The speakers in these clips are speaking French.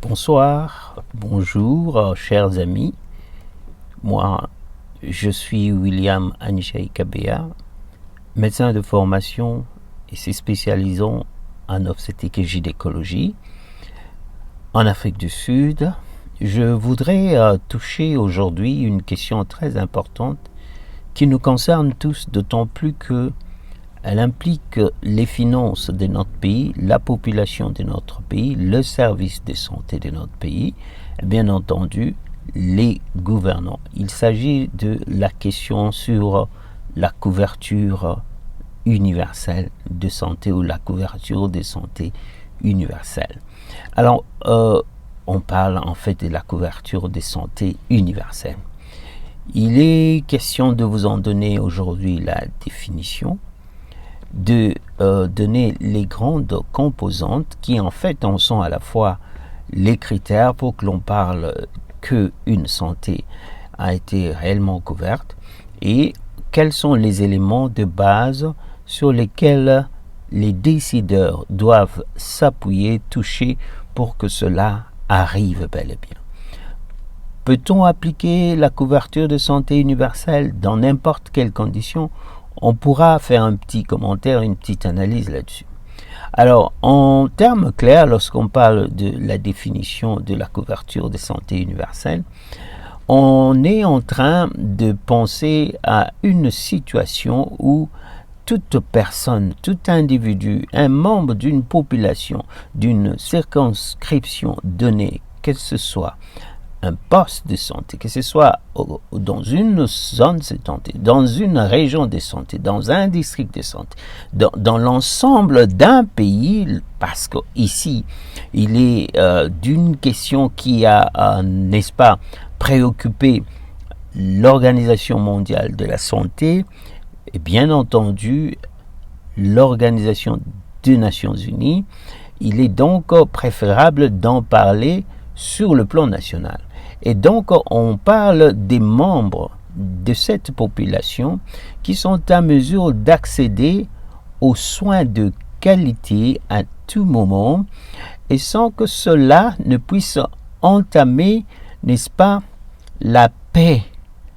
Bonsoir, bonjour, chers amis. Moi, je suis William Anishai Kabea, médecin de formation et se spécialisant en obstétrique et gynécologie en Afrique du Sud. Je voudrais toucher aujourd'hui une question très importante qui nous concerne tous, d'autant plus que elle implique les finances de notre pays, la population de notre pays, le service de santé de notre pays, et bien entendu les gouvernants. Il s'agit de la question sur la couverture universelle de santé ou la couverture de santé universelle. Alors, on parle en fait de la couverture de santé universelle. Il est question de vous en donner aujourd'hui la définition, de donner les grandes composantes qui en fait en sont à la fois les critères pour que l'on parle qu'une santé a été réellement couverte et quels sont les éléments de base sur lesquels les décideurs doivent s'appuyer, toucher pour que cela arrive bel et bien. Peut-on appliquer la couverture de santé universelle dans n'importe quelle condition? On pourra faire un petit commentaire, une petite analyse là-dessus. Alors, en termes clairs, lorsqu'on parle de la définition de la couverture de santé universelle, on est en train de penser à une situation où toute personne, tout individu, un membre d'une population, d'une circonscription donnée, que ce soit un poste de santé, que ce soit dans une zone de santé, dans une région de santé, dans un district de santé, dans l'ensemble d'un pays, parce qu'ici, il est d'une question qui a, n'est-ce pas, préoccupé l'Organisation mondiale de la santé et bien entendu l'Organisation des Nations Unies. Il est donc préférable d'en parler sur le plan national. Et donc, on parle des membres de cette population qui sont à mesure d'accéder aux soins de qualité à tout moment et sans que cela ne puisse entamer, n'est-ce pas, la paix,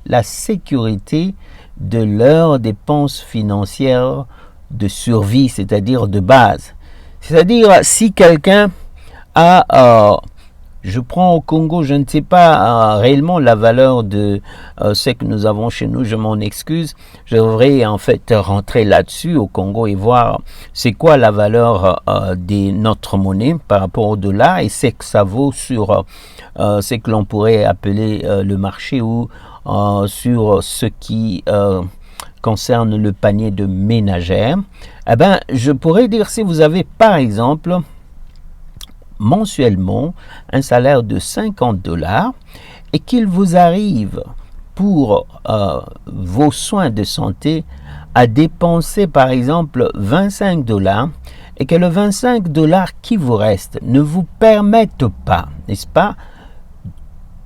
la sécurité de leurs dépenses financières de survie, c'est-à-dire de base. C'est-à-dire, si quelqu'un a... je prends au Congo, je ne sais pas réellement la valeur de ce que nous avons chez nous, je m'en excuse. Je devrais en fait rentrer là-dessus au Congo et voir c'est quoi la valeur de notre monnaie par rapport au dollar et c'est que ça vaut sur ce que l'on pourrait appeler le marché ou sur ce qui concerne le panier de ménagères. Eh ben, je pourrais dire si vous avez par exemple mensuellement un salaire de $50 et qu'il vous arrive pour vos soins de santé à dépenser par exemple $25 et que le $25 qui vous reste ne vous permette pas, n'est-ce pas,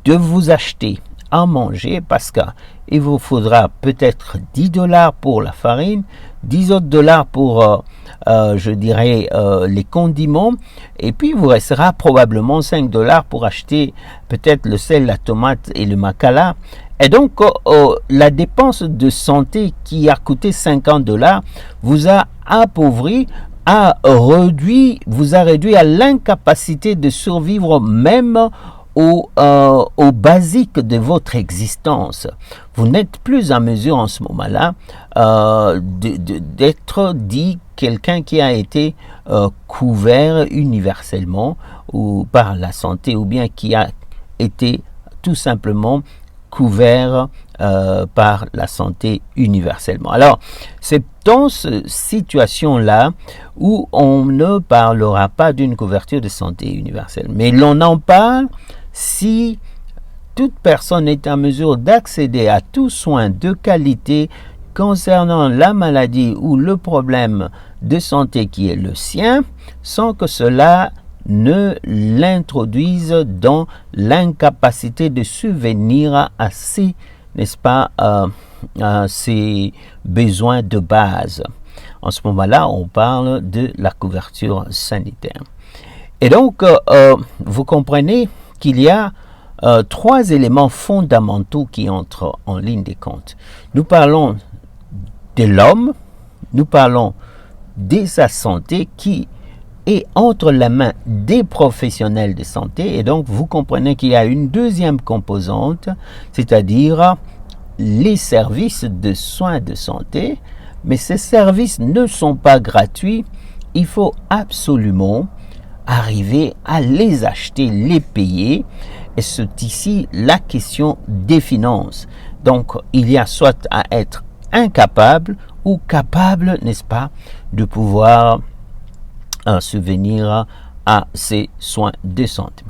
de vous acheter à manger parce qu'il vous faudra peut-être $10 pour la farine, 10 autres dollars pour je dirais les condiments et puis il vous restera probablement $5 pour acheter peut-être le sel, la tomate et le macala. Et donc la dépense de santé qui a coûté $50 vous a appauvri, vous a réduit à l'incapacité de survivre même au basique de votre existence. Vous n'êtes plus en mesure en ce moment-là d'être dit quelqu'un qui a été couvert universellement ou par la santé ou bien qui a été tout simplement couvert par la santé universellement. Alors, c'est dans cette situation-là où on ne parlera pas d'une couverture de santé universelle, mais l'on en parle si toute personne est en mesure d'accéder à tout soin de qualité concernant la maladie ou le problème de santé qui est le sien, sans que cela ne l'introduise dans l'incapacité de subvenir à ses, n'est-ce pas, à ses besoins de base. En ce moment-là, on parle de la couverture sanitaire. Et donc, vous comprenez qu'il y a trois éléments fondamentaux qui entrent en ligne de compte. Nous parlons de l'homme, nous parlons de sa santé qui est entre les mains des professionnels de santé. Et donc, vous comprenez qu'il y a une deuxième composante, c'est-à-dire les services de soins de santé. Mais ces services ne sont pas gratuits. Il faut absolument arriver à les acheter, les payer. Et c'est ici la question des finances. Donc, il y a soit à être incapable ou capable, n'est-ce pas, de pouvoir subvenir à ces soins de santé.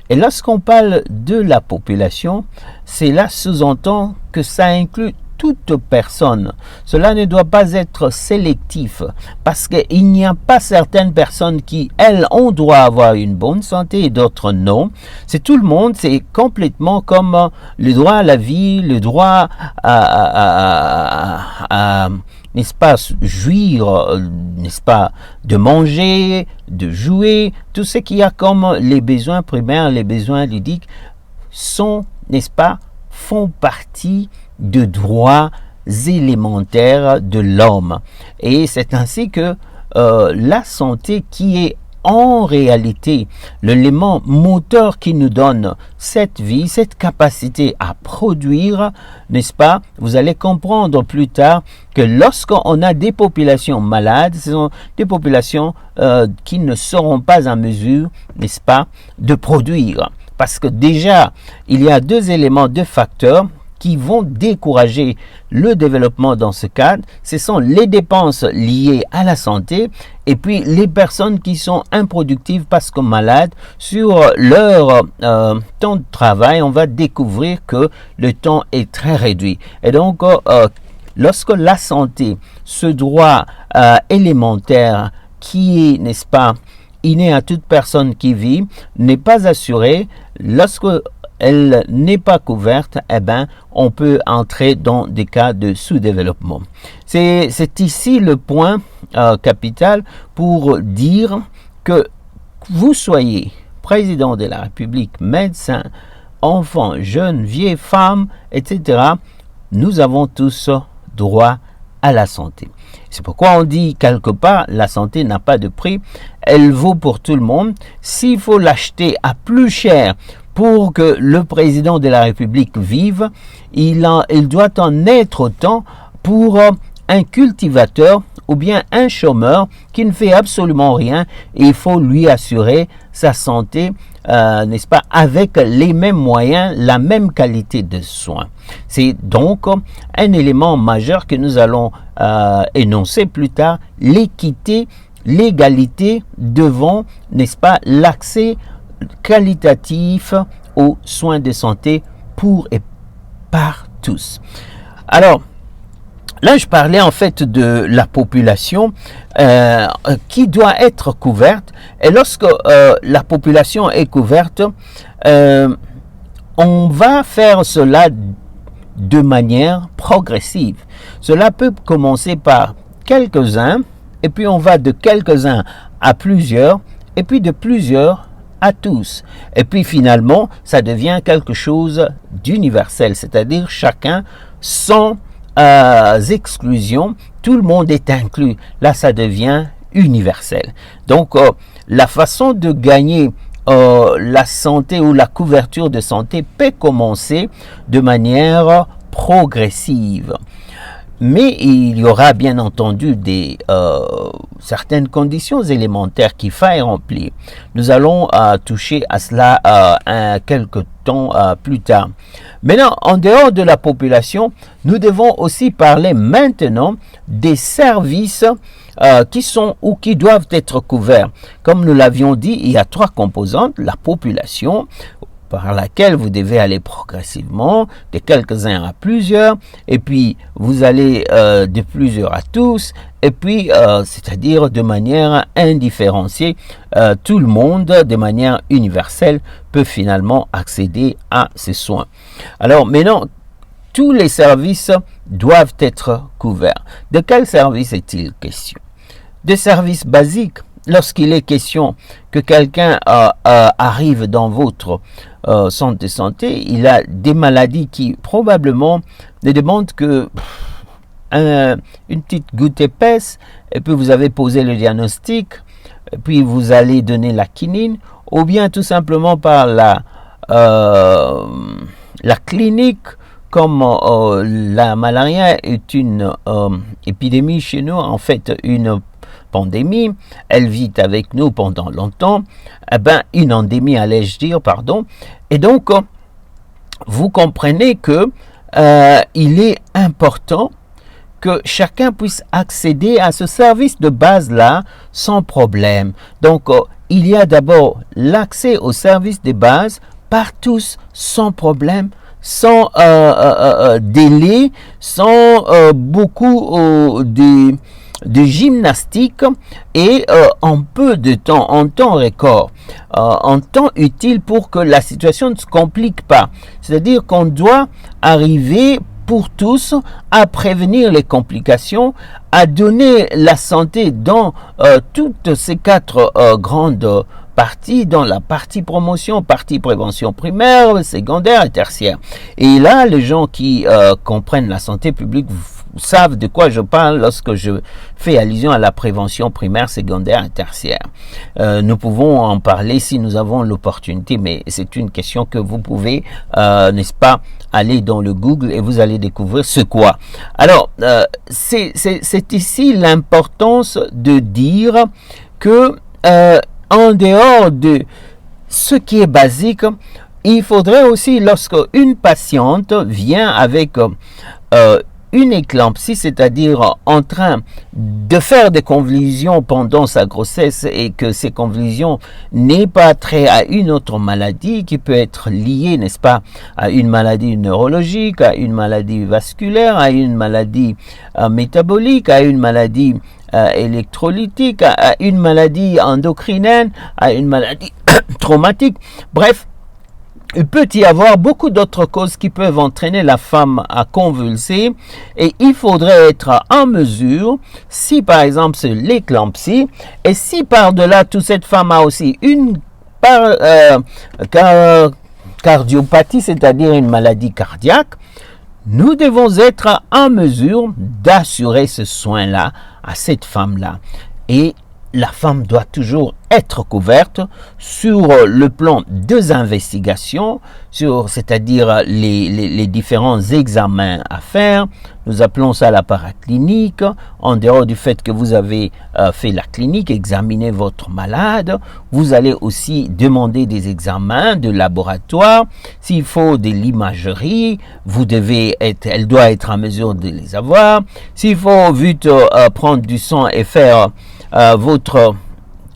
Et lorsqu'on parle de la population, cela sous-entend que ça inclut toute personne. Cela ne doit pas être sélectif parce qu'il n'y a pas certaines personnes qui, elles, ont droit à avoir une bonne santé et d'autres non. C'est tout le monde, c'est complètement comme le droit à la vie, le droit à n'est-ce pas, jouir, n'est-ce pas, de manger, de jouer, tout ce qu'il y a comme les besoins primaires, les besoins ludiques sont, n'est-ce pas, font partie de droits élémentaires de l'homme. Et c'est ainsi que la santé qui est en réalité l'élément moteur qui nous donne cette vie, cette capacité à produire, n'est-ce pas? Vous allez comprendre plus tard que lorsqu'on a des populations malades, ce sont des populations qui ne seront pas en mesure, n'est-ce pas, de produire. Parce que déjà, il y a deux éléments, deux facteurs qui vont décourager le développement dans ce cadre. Ce sont les dépenses liées à la santé et puis les personnes qui sont improductives parce que malades. Sur leur temps de travail, on va découvrir que le temps est très réduit. Et donc, lorsque la santé, ce droit élémentaire qui est, n'est-ce pas, inné à toute personne qui vit, n'est pas assuré, lorsque elle n'est pas couverte, eh ben, on peut entrer dans des cas de sous-développement. C'est ici le point capital pour dire que vous soyez président de la République, médecin, enfant, jeune, vieille, femme, etc., nous avons tous droit à la santé. C'est pourquoi on dit quelque part, la santé n'a pas de prix, elle vaut pour tout le monde. S'il faut l'acheter à plus cher pour que le président de la République vive, il doit en être autant pour un cultivateur ou bien un chômeur qui ne fait absolument rien et il faut lui assurer sa santé, n'est-ce pas, avec les mêmes moyens, la même qualité de soins. C'est donc un élément majeur que nous allons énoncer plus tard, l'équité, l'égalité devant, n'est-ce pas, l'accès qualitatif aux soins de santé pour et par tous. Alors, là, je parlais en fait de la population qui doit être couverte. Et lorsque la population est couverte, on va faire cela de manière progressive. Cela peut commencer par quelques-uns, et puis on va de quelques-uns à plusieurs, et puis de plusieurs à tous. Et puis finalement, ça devient quelque chose d'universel, c'est-à-dire chacun sans exclusion, tout le monde est inclus. Là, ça devient universel. Donc, la façon de gagner la santé ou la couverture de santé peut commencer de manière progressive. Mais il y aura bien entendu certaines conditions élémentaires qu'il faut remplir. Nous allons toucher à cela quelques temps plus tard. Maintenant, en dehors de la population, nous devons aussi parler maintenant des services qui sont ou qui doivent être couverts. Comme nous l'avions dit, il y a trois composantes: la population, par laquelle vous devez aller progressivement, de quelques-uns à plusieurs, et puis vous allez de plusieurs à tous, et puis c'est-à-dire de manière indifférenciée, tout le monde, de manière universelle, peut finalement accéder à ces soins. Alors maintenant, tous les services doivent être couverts. De quel service est-il question? Des services basiques, lorsqu'il est question que quelqu'un arrive dans votre centre de santé, il a des maladies qui probablement ne demandent que une petite goutte épaisse, et puis vous avez posé le diagnostic, et puis vous allez donner la quinine, ou bien tout simplement par la clinique, comme la malaria est une épidémie chez nous, en fait une pandémie, elle vit avec nous pendant longtemps, une endémie allais-je dire, pardon, et donc vous comprenez que il est important que chacun puisse accéder à ce service de base-là sans problème. Donc, il y a d'abord l'accès au service de base par tous, sans problème, sans délai, sans beaucoup de gymnastique et en peu de temps, en temps record, en temps utile pour que la situation ne se complique pas. C'est-à-dire qu'on doit arriver pour tous à prévenir les complications, à donner la santé dans toutes ces quatre grandes parties, dans la partie promotion, partie prévention primaire, secondaire et tertiaire. Et là, les gens qui comprennent la santé publique savent de quoi je parle lorsque je fais allusion à la prévention primaire, secondaire et tertiaire. Nous pouvons en parler si nous avons l'opportunité, mais c'est une question que vous pouvez, n'est-ce pas, aller dans le Google et vous allez découvrir ce quoi. Alors, c'est ici l'importance de dire que en dehors de ce qui est basique, il faudrait aussi, lorsque une patiente vient avec une éclampsie, c'est-à-dire en train de faire des convulsions pendant sa grossesse et que ces convulsions n'est pas trait à une autre maladie qui peut être liée, n'est-ce pas, à une maladie neurologique, à une maladie vasculaire, à une maladie métabolique, à une maladie électrolytique, à une maladie endocrinienne, à une maladie traumatique. Bref, il peut y avoir beaucoup d'autres causes qui peuvent entraîner la femme à convulser et il faudrait être en mesure, si par exemple c'est l'éclampsie, et si par-delà tout cette femme a aussi une cardiopathie, c'est-à-dire une maladie cardiaque, nous devons être en mesure d'assurer ce soin-là à cette femme-là. Et la femme doit toujours être couverte sur le plan des investigations, c'est-à-dire les différents examens à faire. Nous appelons ça la paraclinique. En dehors du fait que vous avez fait la clinique, examiné votre malade, vous allez aussi demander des examens de laboratoire. S'il faut de l'imagerie, elle doit être en mesure de les avoir. S'il faut vite prendre du sang et faire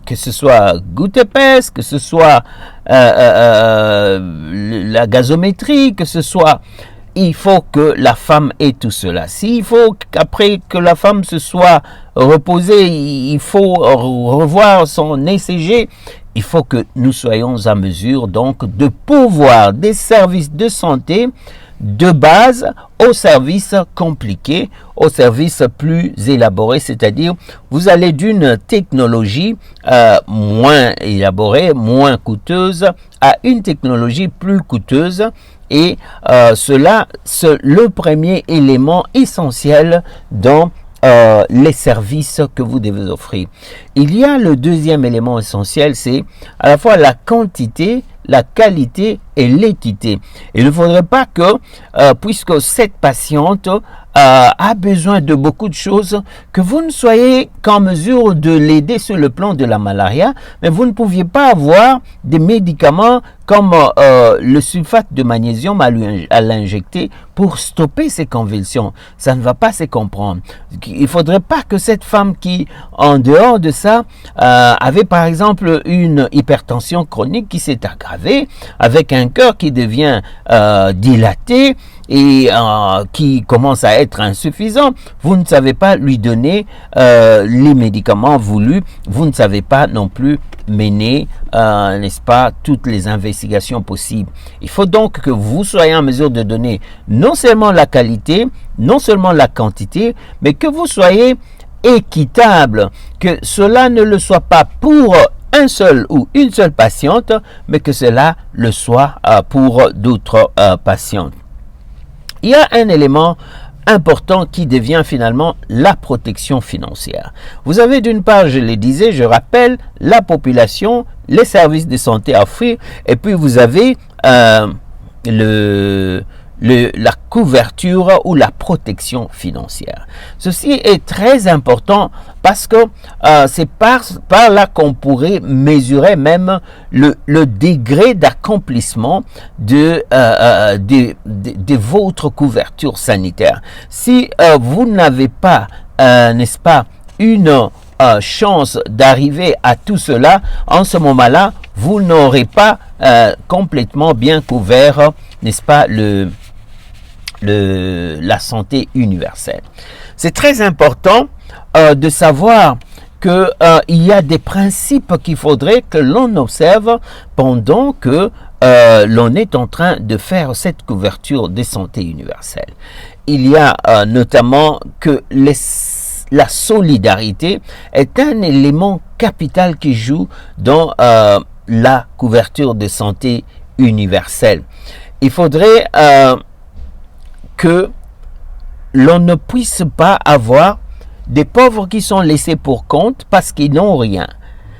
que ce soit goutte épaisse, que ce soit la gazométrie, que ce soit, il faut que la femme ait tout cela. S'il faut qu'après que la femme se soit reposée, il faut revoir son ECG, il faut que nous soyons en mesure donc de pouvoir des services de santé de base aux services compliqués, aux services plus élaborés, c'est-à-dire vous allez d'une technologie moins élaborée, moins coûteuse, à une technologie plus coûteuse, et cela, c'est le premier élément essentiel dans les services que vous devez offrir. Il y a le deuxième élément essentiel, c'est à la fois la quantité, la qualité et l'équité. Il ne faudrait pas que, puisque cette patiente a besoin de beaucoup de choses, que vous ne soyez qu'en mesure de l'aider sur le plan de la malaria, mais vous ne pouviez pas avoir des médicaments comme le sulfate de magnésium à l'injecter pour stopper ces convulsions. Ça ne va pas se comprendre. Il ne faudrait pas que cette femme qui, en dehors de ça, avait par exemple une hypertension chronique qui s'est aggravée, avec un cœur qui devient dilaté et qui commence à être insuffisant, vous ne savez pas lui donner les médicaments voulus, vous ne savez pas non plus mener, n'est-ce pas, toutes les investigations possibles. Il faut donc que vous soyez en mesure de donner non seulement la qualité, non seulement la quantité, mais que vous soyez équitable, que cela ne le soit pas pour un seul ou une seule patiente, mais que cela le soit pour d'autres patientes. Il y a un élément important qui devient finalement la protection financière. Vous avez d'une part, je le disais, je rappelle, la population, les services de santé à offrir, et puis vous avez la couverture ou la protection financière. Ceci est très important parce que c'est par là qu'on pourrait mesurer même le degré d'accomplissement de votre couverture sanitaire. Si vous n'avez pas, n'est-ce pas, une chance d'arriver à tout cela, en ce moment-là, vous n'aurez pas complètement bien couvert, n'est-ce pas, la santé universelle. C'est très important de savoir qu'il y a des principes qu'il faudrait que l'on observe pendant que l'on est en train de faire cette couverture de santé universelle. Il y a notamment que la solidarité est un élément capital qui joue dans la couverture de santé universelle. Il faudrait que l'on ne puisse pas avoir des pauvres qui sont laissés pour compte parce qu'ils n'ont rien.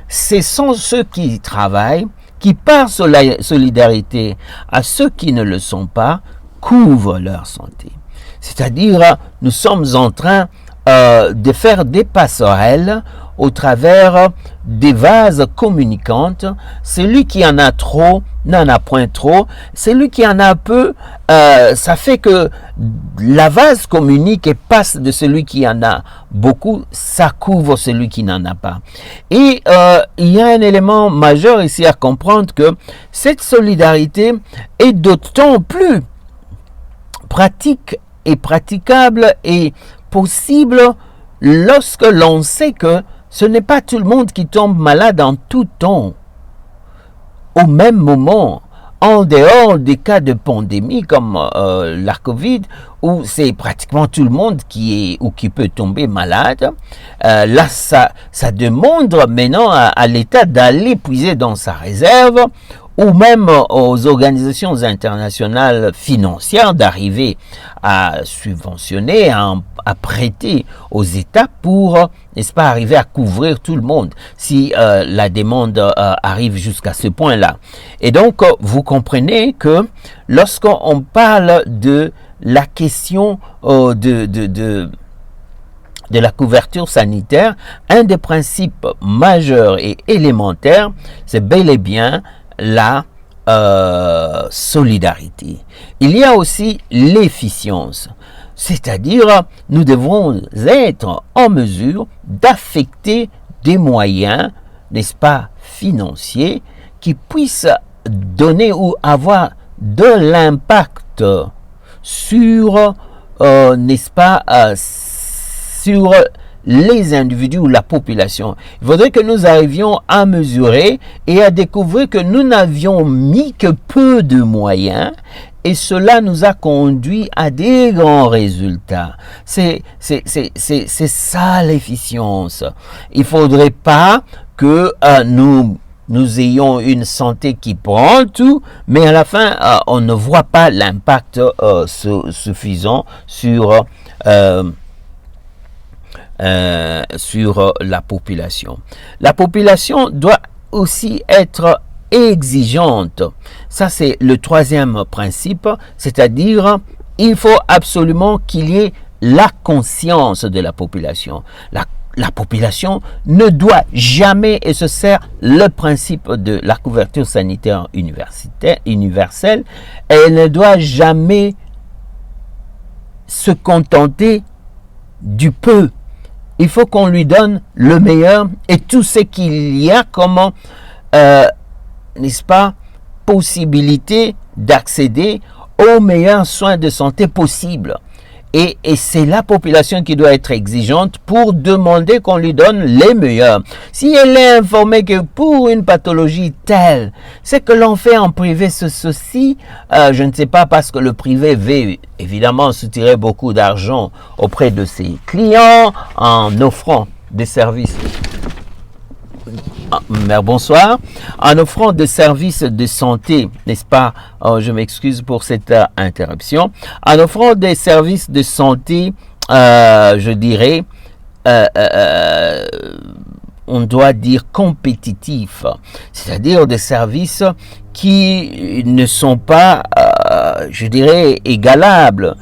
Ce sont ceux qui travaillent, qui par solidarité à ceux qui ne le sont pas, couvrent leur santé. C'est-à-dire, nous sommes en train de faire des passerelles au travers des vases communicantes. Celui qui en a trop n'en a point trop. Celui qui en a peu, ça fait que la vase communique et passe de celui qui en a beaucoup, ça couvre celui qui n'en a pas. Et il y a un élément majeur ici à comprendre, que cette solidarité est d'autant plus pratique et praticable et possible lorsque l'on sait que ce n'est pas tout le monde qui tombe malade en tout temps, au même moment, en dehors des cas de pandémie comme la COVID, où c'est pratiquement tout le monde qui peut tomber malade. Là, ça demande maintenant à l'État d'aller puiser dans sa réserve, ou même aux organisations internationales financières d'arriver à subventionner, à prêter aux États pour, n'est-ce pas, arriver à couvrir tout le monde si la demande arrive jusqu'à ce point-là. Et donc, vous comprenez que lorsqu'on parle de la question de la couverture sanitaire, un des principes majeurs et élémentaires, c'est bel et bien la solidarité. Il y a aussi l'efficience, c'est-à-dire nous devons être en mesure d'affecter des moyens, n'est-ce pas, financiers, qui puissent donner ou avoir de l'impact sur, n'est-ce pas, sur les individus ou la population. Il faudrait que nous arrivions à mesurer et à découvrir que nous n'avions mis que peu de moyens, et cela nous a conduit à des grands résultats. C'est ça l'efficience. Il ne faudrait pas que nous ayons une santé qui prend tout, mais à la fin, on ne voit pas l'impact suffisant sur la population. La population doit aussi être exigeante. Ça, c'est le troisième principe, c'est-à-dire il faut absolument qu'il y ait la conscience de la population. La population ne doit jamais, et ce sert le principe de la couverture sanitaire universelle, elle ne doit jamais se contenter du peu. Il faut qu'on lui donne le meilleur et tout ce qu'il y a comme, n'est-ce pas, possibilité d'accéder aux meilleurs soins de santé possibles. Et c'est la population qui doit être exigeante pour demander qu'on lui donne les meilleurs. Si elle est informée que pour une pathologie telle, c'est que l'on fait en privé ceci, je ne sais pas, parce que le privé veut évidemment se tirer beaucoup d'argent auprès de ses clients en offrant des services. Bonsoir. En offrant des services de santé, n'est-ce pas? Je m'excuse pour cette interruption. En offrant des services de santé, je dirais, on doit dire compétitifs, c'est-à-dire des services qui ne sont pas, je dirais, égalables,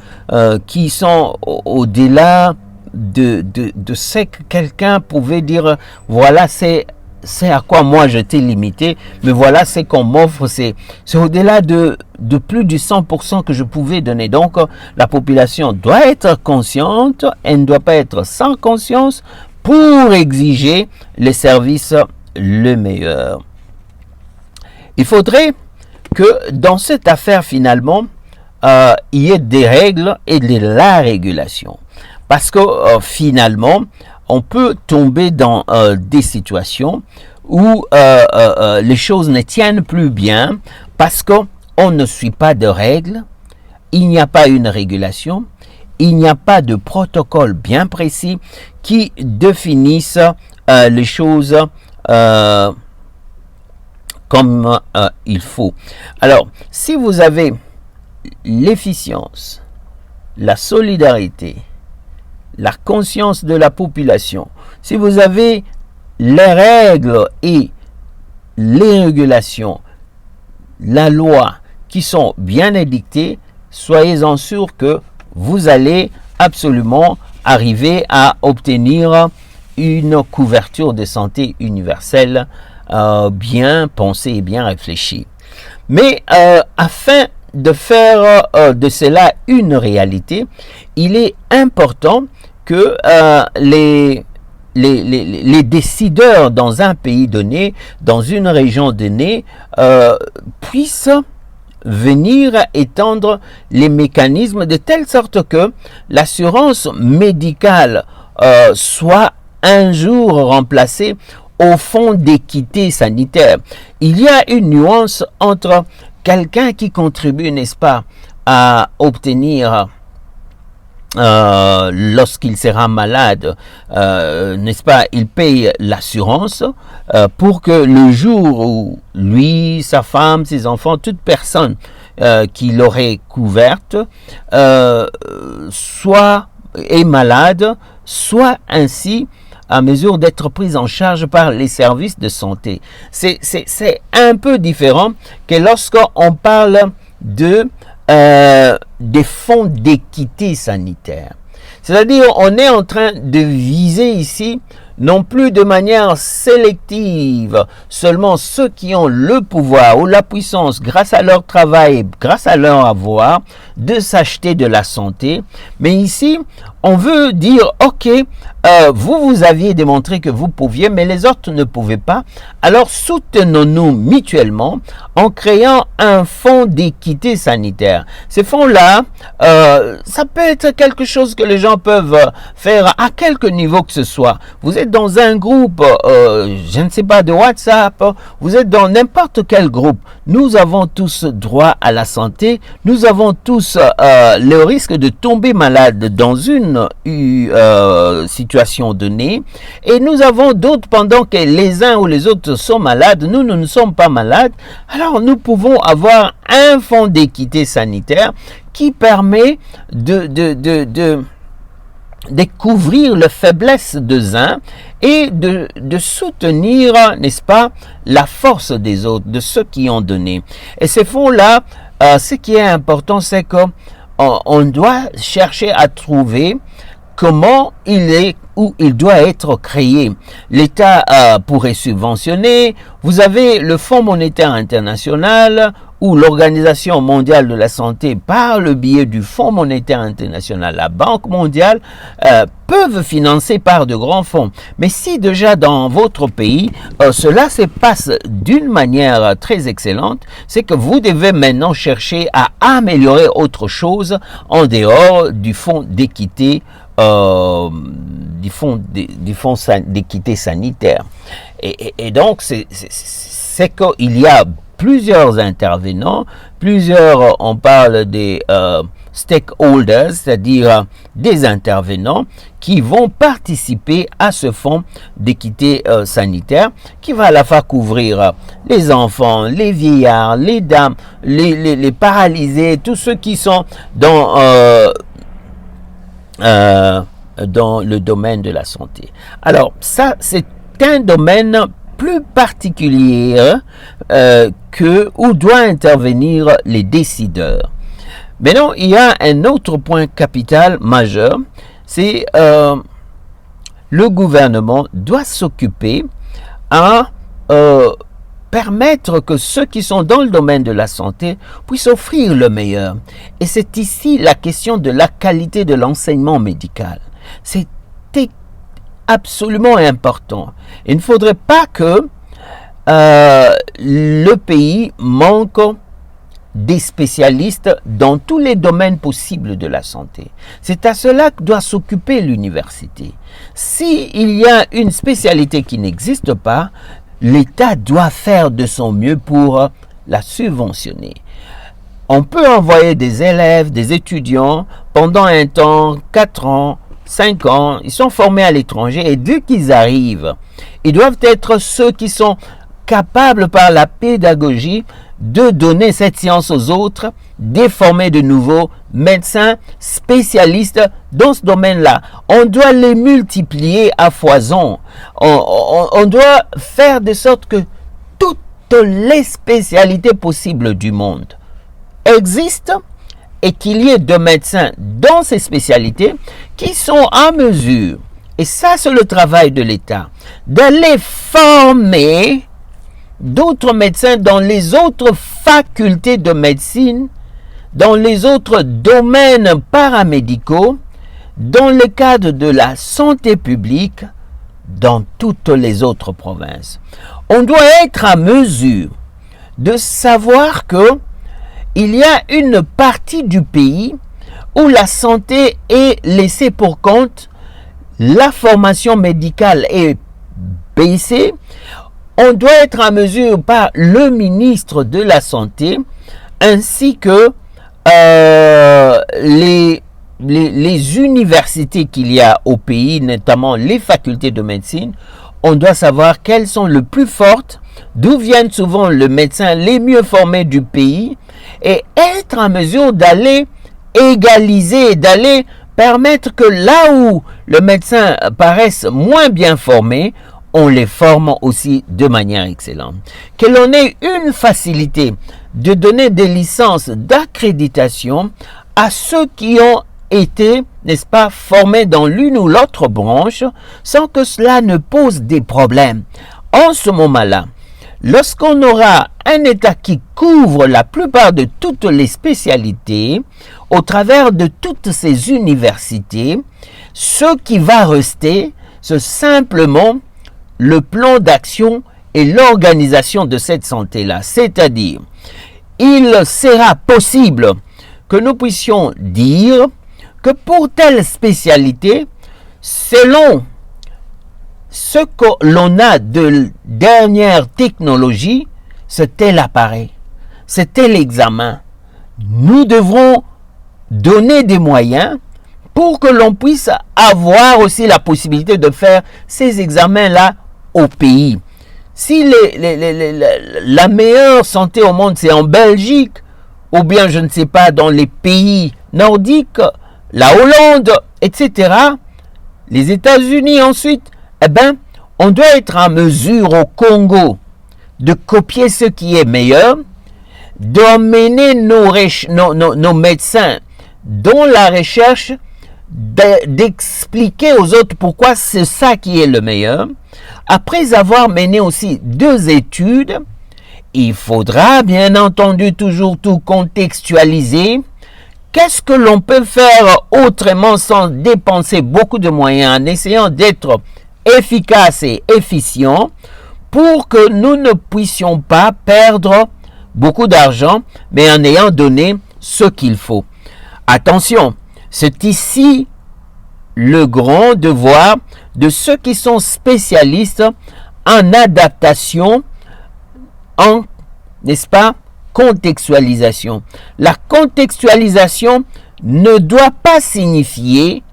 qui sont au-delà de ce que quelqu'un pouvait dire, voilà, c'est à quoi moi je t'ai limité, mais voilà, c'est qu'on m'offre, c'est au-delà de plus du 100% que je pouvais donner. Donc, la population doit être consciente, elle ne doit pas être sans conscience pour exiger les services le meilleur. Il faudrait que dans cette affaire, finalement, il y ait des règles et de la régulation. Parce que finalement, on peut tomber dans des situations où les choses ne tiennent plus bien parce qu'on ne suit pas de règles, il n'y a pas une régulation, il n'y a pas de protocole bien précis qui définissent les choses comme il faut. Alors, si vous avez l'efficience, la solidarité, la conscience de la population, si vous avez les règles et les régulations, la loi qui sont bien édictées, soyez-en sûrs que vous allez absolument arriver à obtenir une couverture de santé universelle bien pensée et bien réfléchie. Mais afin de faire de cela une réalité, il est important que les décideurs dans un pays donné, dans une région donnée, puissent venir étendre les mécanismes de telle sorte que l'assurance médicale soit un jour remplacée au fonds d'équité sanitaire. Il y a une nuance entre quelqu'un qui contribue, n'est-ce pas, à obtenir lorsqu'il sera malade, n'est-ce pas, il paye l'assurance pour que le jour où lui, sa femme, ses enfants, toute personne qui l'aurait couverte soit est malade, soit ainsi à mesure d'être prise en charge par les services de santé. C'est un peu différent que lorsqu'on parle de des fonds d'équité sanitaire. C'est-à-dire, on est en train de viser ici, non plus de manière sélective, seulement ceux qui ont le pouvoir ou la puissance, grâce à leur travail, grâce à leur avoir, de s'acheter de la santé. Mais ici, on veut dire, ok, vous aviez démontré que vous pouviez, mais les autres ne pouvaient pas. Alors, soutenons-nous mutuellement en créant un fonds d'équité sanitaire. Ces fonds-là, ça peut être quelque chose que les gens peuvent faire à quelque niveau que ce soit. Vous êtes dans un groupe, je ne sais pas, de WhatsApp, vous êtes dans n'importe quel groupe. Nous avons tous droit à la santé, nous avons tous le risque de tomber malade dans une situation donnée, et nous avons d'autres, pendant que les uns ou les autres sont malades, nous ne sommes pas malades. Alors nous pouvons avoir un fonds d'équité sanitaire qui permet de couvrir les faiblesses des uns et de soutenir, n'est-ce pas, la force des autres, de ceux qui ont donné. Et ces fonds-là, ce qui est important, c'est qu'on doit chercher à trouver comment il doit être créé. L'État pourrait subventionner. Vous avez le Fonds monétaire international où l'Organisation mondiale de la santé, par le biais du Fonds monétaire international, la Banque mondiale, peuvent financer par de grands fonds. Mais si déjà dans votre pays, cela se passe d'une manière très excellente, c'est que vous devez maintenant chercher à améliorer autre chose en dehors du fonds d'équité, du fonds d'équité sanitaire. Et donc, c'est qu'il y a plusieurs intervenants, on parle des stakeholders, c'est-à-dire des intervenants qui vont participer à ce fonds d'équité sanitaire qui va à la fois couvrir les enfants, les vieillards, les dames, les paralysés, tous ceux qui sont dans le domaine de la santé. Alors ça, c'est un domaine plus particulier où doivent intervenir les décideurs. Maintenant, il y a un autre point capital majeur, c'est le gouvernement doit s'occuper à permettre que ceux qui sont dans le domaine de la santé puissent offrir le meilleur. Et c'est ici la question de la qualité de l'enseignement médical. C'est absolument important. Il ne faudrait pas que le pays manque des spécialistes dans tous les domaines possibles de la santé. C'est à cela que doit s'occuper l'université. S'il y a une spécialité qui n'existe pas, l'État doit faire de son mieux pour la subventionner. On peut envoyer des élèves, des étudiants pendant un temps, 4 ans, 5 ans, ils sont formés à l'étranger et dès qu'ils arrivent, ils doivent être ceux qui sont capables par la pédagogie de donner cette science aux autres, de former de nouveaux médecins spécialistes dans ce domaine-là. On doit les multiplier à foison. On doit faire de sorte que toutes les spécialités possibles du monde existent et qu'il y ait de médecins dans ces spécialités qui sont en mesure, et ça c'est le travail de l'État, d'aller former d'autres médecins dans les autres facultés de médecine, dans les autres domaines paramédicaux, dans le cadre de la santé publique, dans toutes les autres provinces. On doit être à mesure de savoir que il y a une partie du pays où la santé est laissée pour compte, la formation médicale est baissée. On doit être à mesure par le ministre de la Santé ainsi que les universités qu'il y a au pays, notamment les facultés de médecine. On doit savoir quelles sont les plus fortes, d'où viennent souvent les médecins les mieux formés du pays et être en mesure d'aller égaliser, d'aller permettre que là où le médecin paraisse moins bien formé, on les forme aussi de manière excellente. Que l'on ait une facilité de donner des licences d'accréditation à ceux qui ont été, n'est-ce pas, formés dans l'une ou l'autre branche sans que cela ne pose des problèmes. En ce moment-là, lorsqu'on aura un État qui couvre la plupart de toutes les spécialités au travers de toutes ces universités, ce qui va rester, c'est simplement le plan d'action et l'organisation de cette santé-là. C'est-à-dire, il sera possible que nous puissions dire que pour telle spécialité, selon ce que l'on a de dernière technologie, c'était l'appareil, c'était l'examen. Nous devrons donner des moyens pour que l'on puisse avoir aussi la possibilité de faire ces examens-là au pays. Si la meilleure santé au monde, c'est en Belgique, ou bien, je ne sais pas, dans les pays nordiques, la Hollande, etc., les États-Unis ensuite, eh bien, on doit être en mesure au Congo de copier ce qui est meilleur, d'emmener nos médecins dans la recherche, d'expliquer aux autres pourquoi c'est ça qui est le meilleur. Après avoir mené aussi 2 études, il faudra bien entendu toujours tout contextualiser. Qu'est-ce que l'on peut faire autrement sans dépenser beaucoup de moyens, en essayant d'être efficace et efficient pour que nous ne puissions pas perdre beaucoup d'argent, mais en ayant donné ce qu'il faut. Attention, c'est ici le grand devoir de ceux qui sont spécialistes en adaptation, en, n'est-ce pas, contextualisation. La contextualisation ne doit pas signifier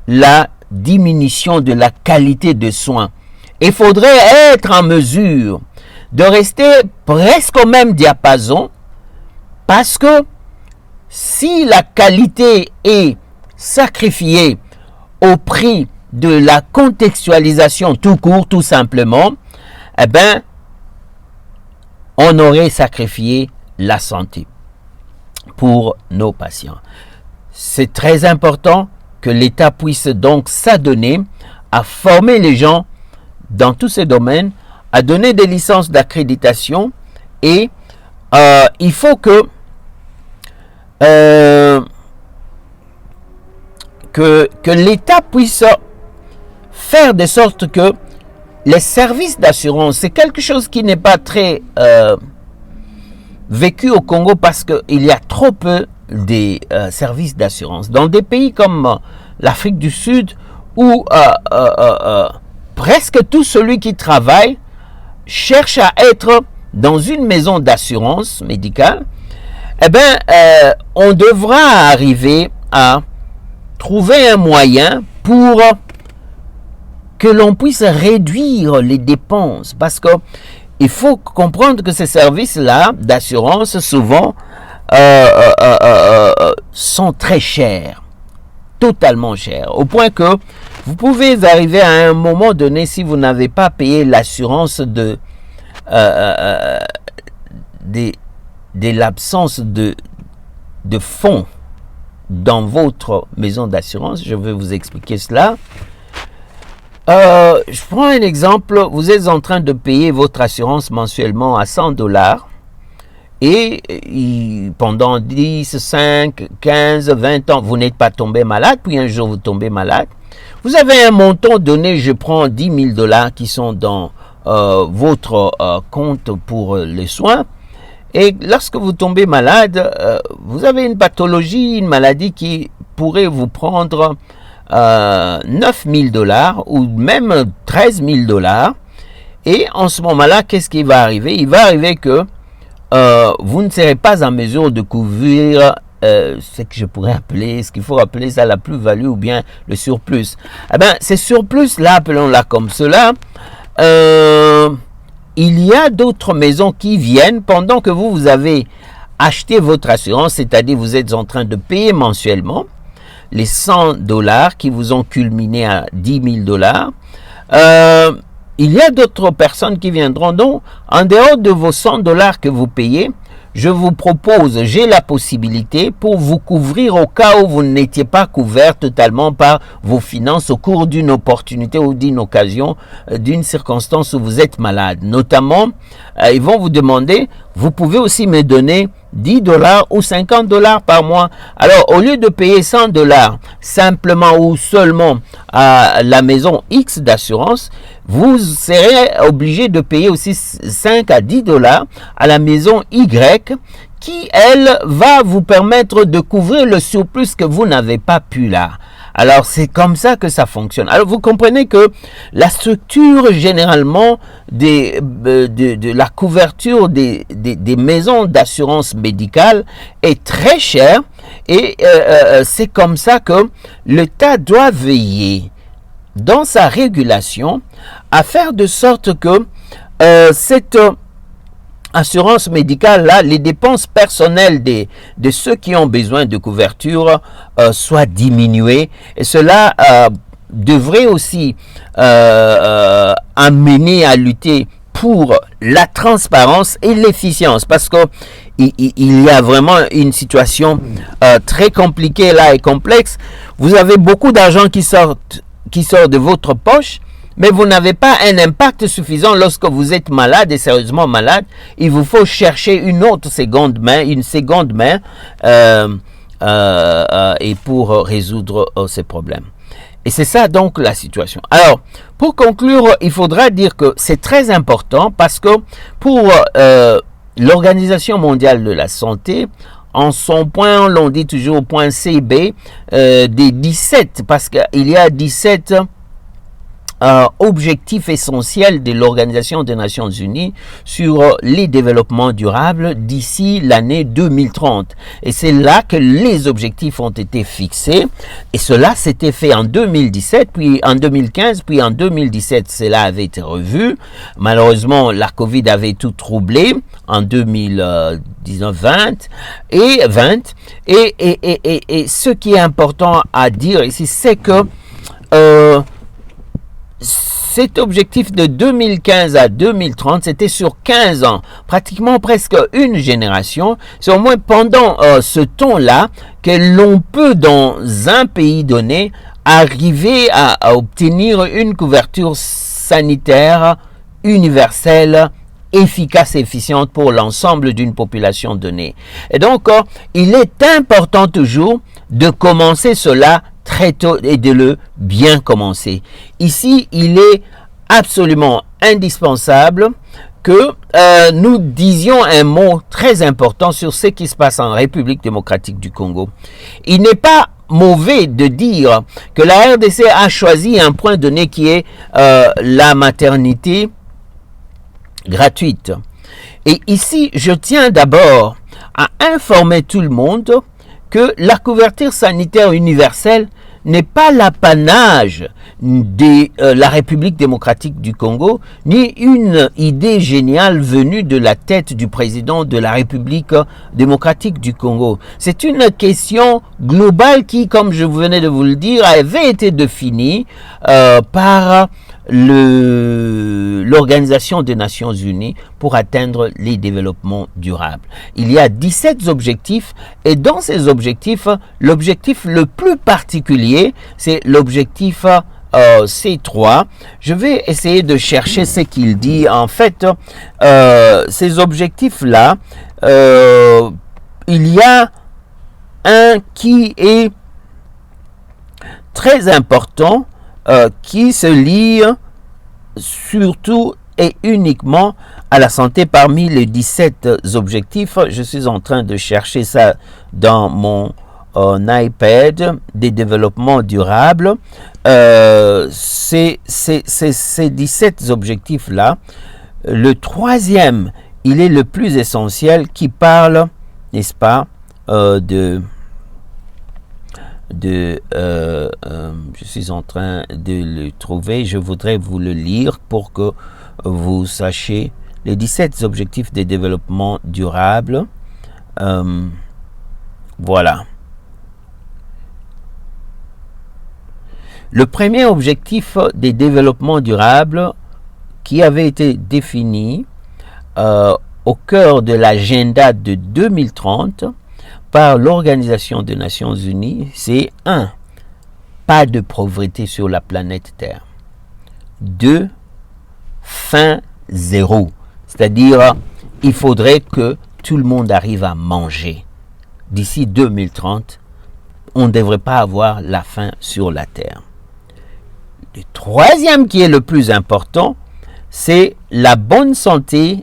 la diminution de la qualité de soins. Il faudrait être en mesure de rester presque au même diapason, parce que si la qualité est sacrifiée au prix de la contextualisation tout court, tout simplement, eh bien, on aurait sacrifié la santé pour nos patients. C'est très important que l'État puisse donc s'adonner à former les gens dans tous ces domaines, à donner des licences d'accréditation, et il faut que l'État puisse faire de sorte que les services d'assurance, c'est quelque chose qui n'est pas très vécu au Congo, parce qu'il y a trop peu des services d'assurance. Dans des pays comme l'Afrique du Sud, où presque tout celui qui travaille cherche à être dans une maison d'assurance médicale, eh bien, on devra arriver à trouver un moyen pour que l'on puisse réduire les dépenses, parce que il faut comprendre que ces services-là d'assurance souvent sont très chers, totalement chers, au point que vous pouvez arriver à un moment donné, si vous n'avez pas payé l'assurance de l'absence de fonds dans votre maison d'assurance. Je vais vous expliquer cela. Je prends un exemple. Vous êtes en train de payer votre assurance mensuellement à $100 et pendant 10, 5, 15, 20 ans, vous n'êtes pas tombé malade, puis un jour vous tombez malade. Vous avez un montant donné, je prends $10,000 qui sont dans votre compte pour les soins. Et lorsque vous tombez malade, vous avez une pathologie, une maladie qui pourrait vous prendre $9,000 ou même $13,000. Et en ce moment-là, qu'est-ce qui va arriver? Il va arriver que vous ne serez pas en mesure de couvrir ce que je pourrais appeler, ce qu'il faut appeler ça la plus-value ou bien le surplus. Eh bien, ces surplus-là, appelons-la comme cela, il y a d'autres maisons qui viennent pendant que vous avez acheté votre assurance, c'est-à-dire vous êtes en train de payer mensuellement les $100 qui vous ont culminé à $10,000. Il y a d'autres personnes qui viendront. Donc, en dehors de vos $100 que vous payez, je vous propose, j'ai la possibilité pour vous couvrir au cas où vous n'étiez pas couvert totalement par vos finances au cours d'une opportunité ou d'une occasion, d'une circonstance où vous êtes malade. Notamment, ils vont vous demander, vous pouvez aussi me donner $10 ou $50 par mois. Alors, au lieu de payer $100 simplement ou seulement à la maison X d'assurance, vous serez obligé de payer aussi 5 à $10 à la maison Y, qui, elle, va vous permettre de couvrir le surplus que vous n'avez pas pu là. Alors, c'est comme ça que ça fonctionne. Alors, vous comprenez que la structure, généralement, de la couverture des maisons d'assurance médicale est très chère, et c'est comme ça que l'État doit veiller, dans sa régulation, à faire de sorte que cette assurance médicale là, les dépenses personnelles de ceux qui ont besoin de couverture soient diminuées, et cela devrait aussi amener à lutter pour la transparence et l'efficience, parce que il y a vraiment une situation très compliquée là et complexe. Vous avez beaucoup d'argent qui sort de votre poche, mais vous n'avez pas un impact suffisant lorsque vous êtes malade et sérieusement malade. Il vous faut chercher une seconde main, et pour résoudre ces problèmes. Et c'est ça donc la situation. Alors, pour conclure, il faudra dire que c'est très important parce que pour l'Organisation mondiale de la santé, en son point, l'on dit toujours point CB, des 17, parce qu'il y a 17 objectifs essentiels de l'Organisation des Nations Unies sur les développements durables d'ici l'année 2030. Et c'est là que les objectifs ont été fixés. Et cela s'était fait en 2017, puis en 2015, puis en 2017, cela avait été revu. Malheureusement, la Covid avait tout troublé en 2019-20 et 20. Et ce qui est important à dire ici, c'est que cet objectif de 2015 à 2030, c'était sur 15 ans, pratiquement presque une génération. C'est au moins pendant ce temps-là que l'on peut, dans un pays donné, arriver à obtenir une couverture sanitaire universelle, efficace et efficiente pour l'ensemble d'une population donnée. Et donc, il est important toujours de commencer cela très tôt et de le bien commencer. Ici, il est absolument indispensable que nous disions un mot très important sur ce qui se passe en République démocratique du Congo. Il n'est pas mauvais de dire que la RDC a choisi un point donné qui est la maternité gratuite. Et ici, je tiens d'abord à informer tout le monde que la couverture sanitaire universelle n'est pas l'apanage de la République démocratique du Congo, ni une idée géniale venue de la tête du président de la République démocratique du Congo. C'est une question globale qui, comme je venais de vous le dire, avait été définie par l'Organisation des Nations Unies pour atteindre les développements durables. Il y a 17 objectifs et dans ces objectifs, l'objectif le plus particulier, c'est l'objectif C3. Je vais essayer de chercher ce qu'il dit. En fait, ces objectifs-là, il y a un qui est très important, qui se lie surtout et uniquement à la santé parmi les 17 objectifs. Je suis en train de chercher ça dans mon iPad des développements durables. Ces 17 objectifs-là, le troisième, il est le plus essentiel, qui parle, n'est-ce pas, je suis en train de le trouver, je voudrais vous le lire pour que vous sachiez les 17 objectifs de développement durable. Voilà. Le premier objectif des développements durables qui avait été défini au cœur de l'agenda de 2030 par l'Organisation des Nations Unies, c'est 1. Pas de pauvreté sur la planète Terre. 2. Faim zéro. C'est-à-dire, il faudrait que tout le monde arrive à manger. D'ici 2030, on ne devrait pas avoir la faim sur la Terre. Le troisième qui est le plus important, c'est la bonne santé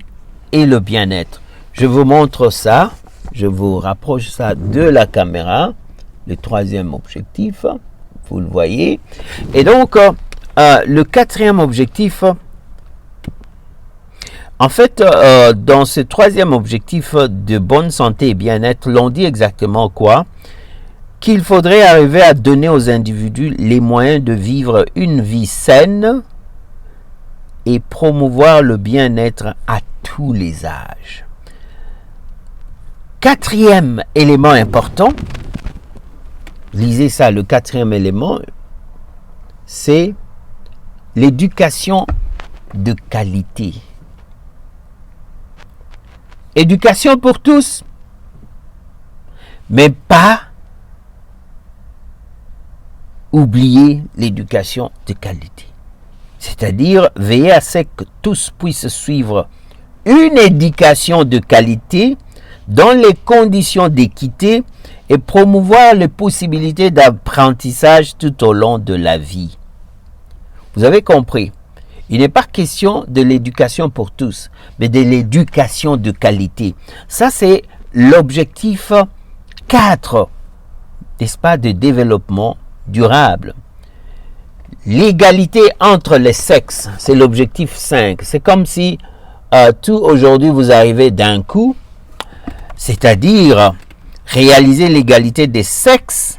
et le bien-être. Je vous montre ça. Je vous rapproche ça de la caméra, le troisième objectif, vous le voyez. Et donc, le quatrième objectif, en fait, dans ce troisième objectif de bonne santé et bien-être, l'on dit exactement quoi? Qu'il faudrait arriver à donner aux individus les moyens de vivre une vie saine et promouvoir le bien-être à tous les âges. Quatrième élément important, lisez ça, le quatrième élément, c'est l'éducation de qualité. Éducation pour tous, mais pas oublier l'éducation de qualité. c'est-à-dire veiller à ce que tous puissent suivre une éducation de qualité dans les conditions d'équité et promouvoir les possibilités d'apprentissage tout au long de la vie. Vous avez compris, il n'est pas question de l'éducation pour tous, mais de l'éducation de qualité. Ça, c'est l'objectif 4, n'est-ce pas, de développement durable. L'égalité entre les sexes, c'est l'objectif 5. C'est comme si tout aujourd'hui vous arrivez d'un coup, c'est-à-dire réaliser l'égalité des sexes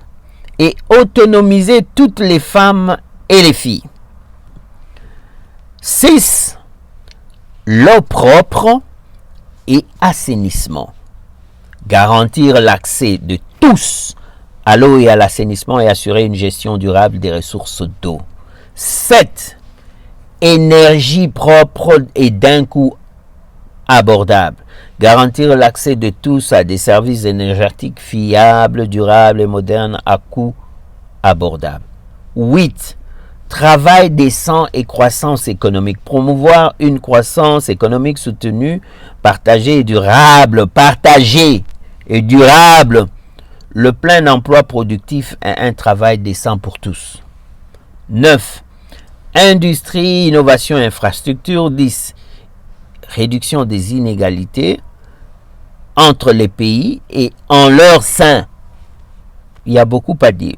et autonomiser toutes les femmes et les filles. 6. L'eau propre et assainissement. Garantir l'accès de tous à l'eau et à l'assainissement et assurer une gestion durable des ressources d'eau. 7. Énergie propre et d'un coût abordable. Garantir l'accès de tous à des services énergétiques fiables, durables et modernes à coût abordable. 8. Travail décent et croissance économique. Promouvoir une croissance économique soutenue, partagée et durable. Partagée et durable. Le plein emploi productif et un travail décent pour tous. 9. Industrie, innovation, infrastructure. 10. Réduction des inégalités entre les pays et en leur sein. Il y a beaucoup à dire.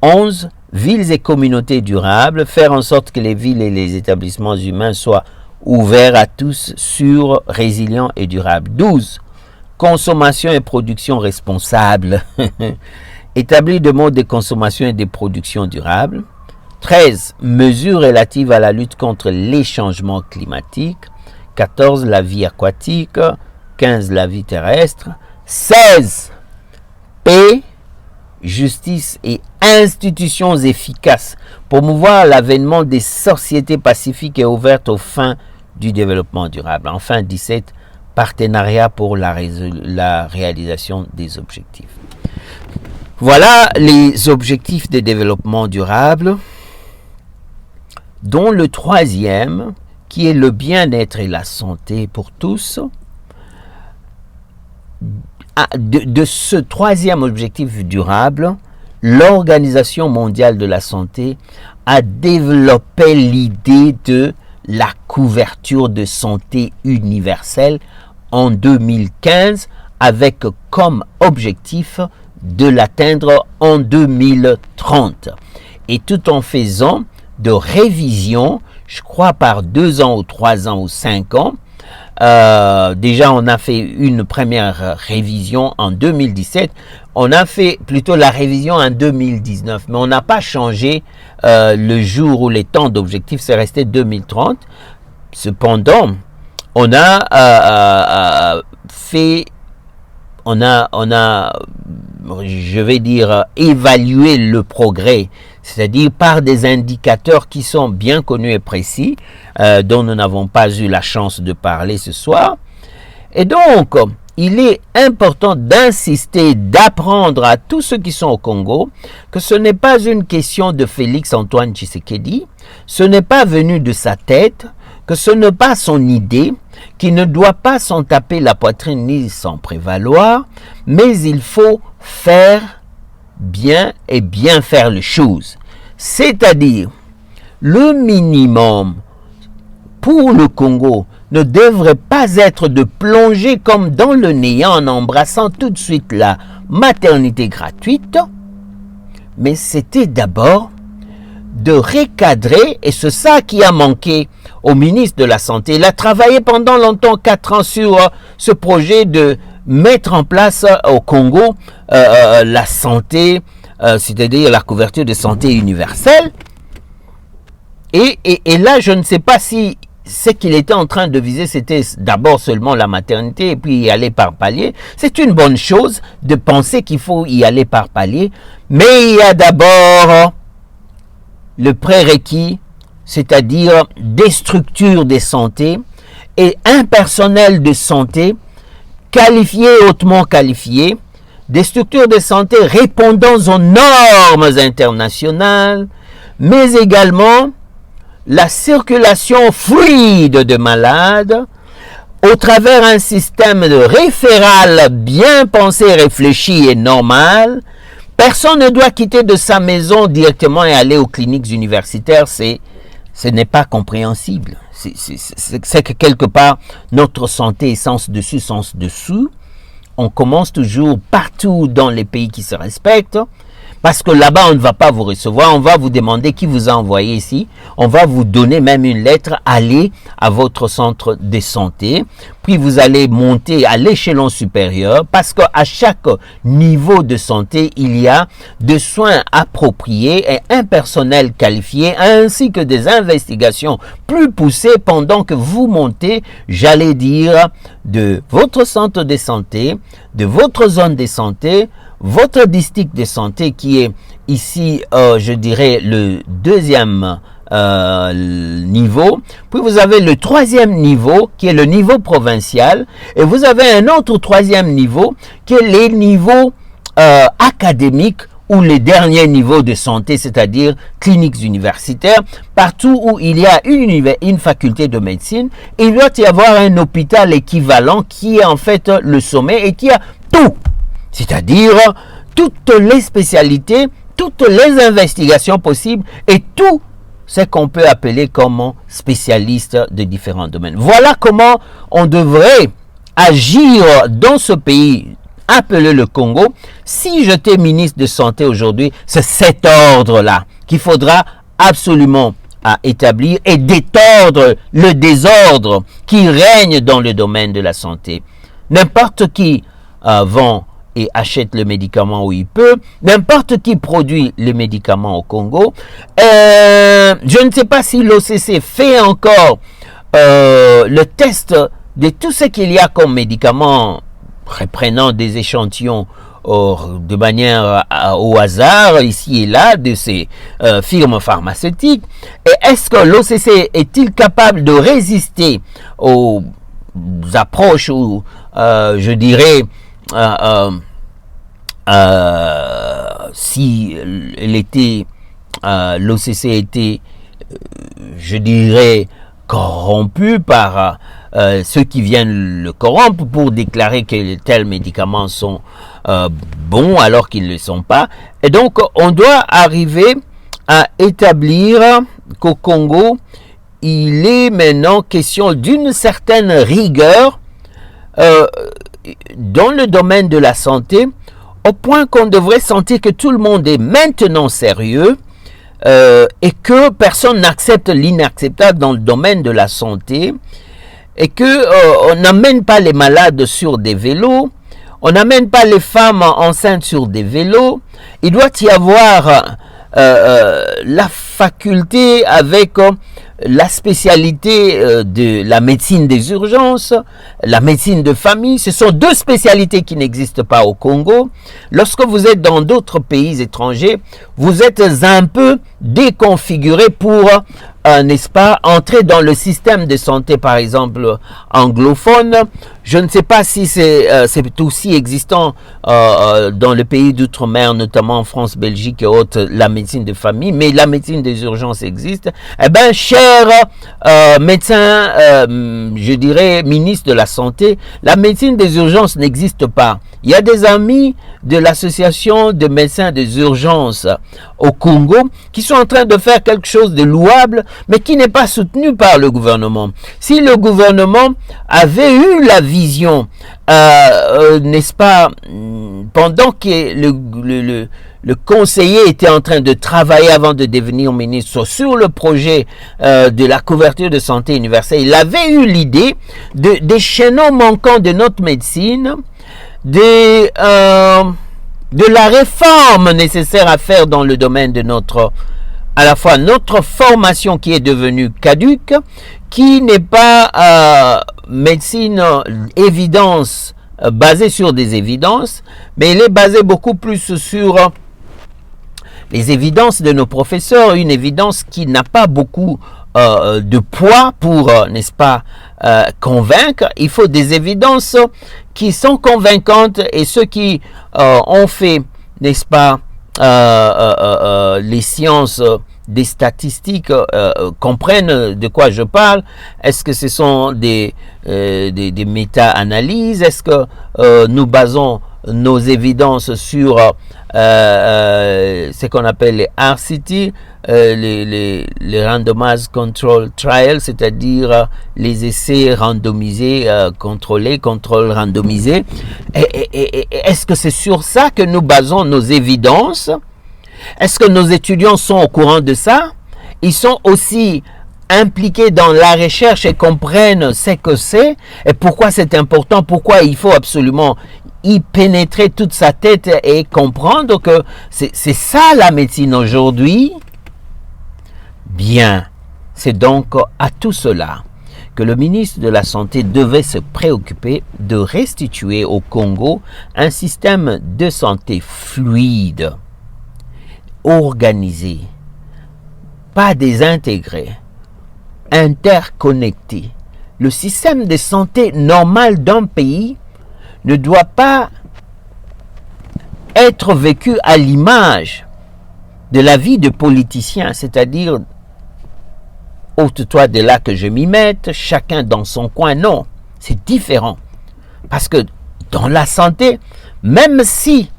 11. Villes et communautés durables. Faire en sorte que les villes et les établissements humains soient ouverts à tous, sûrs, résilients et durables. 12. Consommation et production responsables. Établir des modes de consommation et de production durables. 13. Mesures relatives à la lutte contre les changements climatiques. 14. La vie aquatique. 15. La vie terrestre. 16. Paix, justice et institutions efficaces. Promouvoir l'avènement des sociétés pacifiques et ouvertes aux fins du développement durable. Enfin, 17. Partenariat pour la réalisation des objectifs. Voilà les objectifs de développement durable, dont le 3e, qui est le bien-être et la santé pour tous. De ce 3e objectif durable, l'Organisation mondiale de la santé a développé l'idée de la couverture de santé universelle en 2015 avec comme objectif de l'atteindre en 2030. Et tout en faisant de révisions, je crois par 2 ans ou 3 ans ou 5 ans, déjà on a fait une première révision en 2017, on a fait plutôt la révision en 2019, mais on n'a pas changé le jour ou les temps d'objectif, c'est resté 2030. Cependant, on a je vais dire, évalué le progrès, c'est-à-dire par des indicateurs qui sont bien connus et précis, dont nous n'avons pas eu la chance de parler ce soir. Et donc, il est important d'insister, d'apprendre à tous ceux qui sont au Congo que ce n'est pas une question de Félix Antoine Tshisekedi, ce n'est pas venu de sa tête, que ce n'est pas son idée, qu'il ne doit pas s'en taper la poitrine ni s'en prévaloir, mais il faut faire bien et bien faire les choses. C'est-à-dire, le minimum pour le Congo ne devrait pas être de plonger comme dans le néant en embrassant tout de suite la maternité gratuite, mais c'était d'abord de recadrer, et c'est ça qui a manqué au ministre de la Santé. Il a travaillé pendant longtemps, 4 ans, sur ce projet de mettre en place au Congo la santé, c'est-à-dire la couverture de santé universelle. Et là, je ne sais pas si ce qu'il était en train de viser, c'était d'abord seulement la maternité et puis y aller par palier. C'est une bonne chose de penser qu'il faut y aller par palier, mais il y a d'abord le prérequis, c'est-à-dire des structures de santé et un personnel de santé qualifié, hautement qualifié, des structures de santé répondant aux normes internationales, mais également la circulation fluide de malades au travers un système de référal bien pensé, réfléchi et normal. Personne ne doit quitter de sa maison directement et aller aux cliniques universitaires. Ce n'est pas compréhensible. C'est que quelque part, notre santé est sens dessus, sens dessous. On commence toujours partout dans les pays qui se respectent. Parce que là-bas, on ne va pas vous recevoir, on va vous demander qui vous a envoyé ici. On va vous donner même une lettre, allez à votre centre de santé. Puis vous allez monter à l'échelon supérieur parce qu'à chaque niveau de santé, il y a des soins appropriés et un personnel qualifié ainsi que des investigations plus poussées pendant que vous montez, j'allais dire, de votre centre de santé, de votre zone de santé, votre district de santé qui est ici, je dirais, le deuxième niveau. Puis vous avez le troisième niveau qui est le niveau provincial. Et vous avez un autre troisième niveau qui est les niveaux académiques ou les derniers niveaux de santé, c'est-à-dire cliniques universitaires. Partout où il y a une faculté de médecine, il doit y avoir un hôpital équivalent qui est en fait le sommet et qui a tout. C'est-à-dire toutes les spécialités, toutes les investigations possibles et tout ce qu'on peut appeler comme spécialiste de différents domaines. Voilà comment on devrait agir dans ce pays appelé le Congo. Si j'étais ministre de Santé aujourd'hui, c'est cet ordre-là qu'il faudra absolument établir et détordre le désordre qui règne dans le domaine de la santé. N'importe qui vend et achète le médicament où il peut. N'importe qui produit les médicaments au Congo. Je ne sais pas si l'OCC fait encore le test de tout ce qu'il y a comme médicaments, reprenant des échantillons de manière au hasard, ici et là, de ces firmes pharmaceutiques. Et est-ce que l'OCC est-il capable de résister aux approches ou, je dirais, si l'OCC était, je dirais, corrompu par ceux qui viennent le corrompre pour déclarer que tels médicaments sont bons alors qu'ils ne le sont pas. Et donc, on doit arriver à établir qu'au Congo, il est maintenant question d'une certaine rigueur dans le domaine de la santé, au point qu'on devrait sentir que tout le monde est maintenant sérieux et que personne n'accepte l'inacceptable dans le domaine de la santé et que on n'amène pas les malades sur des vélos, on n'amène pas les femmes enceintes sur des vélos. Il doit y avoir la faculté avec la spécialité de la médecine des urgences, la médecine de famille. Ce sont deux spécialités qui n'existent pas au Congo. Lorsque vous êtes dans d'autres pays étrangers, vous êtes un peu déconfiguré pour, n'est-ce pas, entrer dans le système de santé, par exemple, anglophone. Je ne sais pas si c'est aussi existant dans le pays d'outre-mer, notamment en France, Belgique et autres, la médecine de famille, mais la médecine des urgences existe. Eh bien, cher médecin, je dirais, ministre de la Santé, la médecine des urgences n'existe pas. Il y a des amis de l'association de médecins des urgences au Congo qui sont en train de faire quelque chose de louable, mais qui n'est pas soutenu par le gouvernement. Si le gouvernement avait eu la vision, n'est-ce pas, pendant que le conseiller était en train de travailler avant de devenir ministre sur le projet de la couverture de santé universelle, il avait eu l'idée des chaînons manquants de notre médecine, de la réforme nécessaire à faire dans le domaine de à la fois notre formation qui est devenue caduque, qui n'est pas médecine évidence basée sur des évidences, mais elle est basée beaucoup plus sur les évidences de nos professeurs, une évidence qui n'a pas beaucoup de poids pour, n'est-ce pas, convaincre. Il faut des évidences qui sont convaincantes, et ceux qui ont fait, n'est-ce pas, les sciences des statistiques comprennent de quoi je parle? Est-ce que ce sont des méta-analyses? Est-ce que nous basons nos évidences sur ce qu'on appelle les RCT, les Randomized Control Trials, c'est-à-dire les essais randomisés, contrôle randomisé. Et est-ce que c'est sur ça que nous basons nos évidences? Est-ce que nos étudiants sont au courant de ça? Ils sont aussi impliqués dans la recherche et comprennent ce que c'est et pourquoi c'est important, pourquoi il faut absolument y pénétrer toute sa tête et comprendre que c'est ça la médecine aujourd'hui. Bien, c'est donc à tout cela que le ministre de la Santé devait se préoccuper de restituer au Congo un système de santé fluide, organisé, pas désintégré, interconnecté. Le système de santé normal d'un pays ne doit pas être vécu à l'image de la vie de politicien, c'est-à-dire ôte-toi de là que je m'y mette, chacun dans son coin. Non, c'est différent. Parce que dans la santé, même si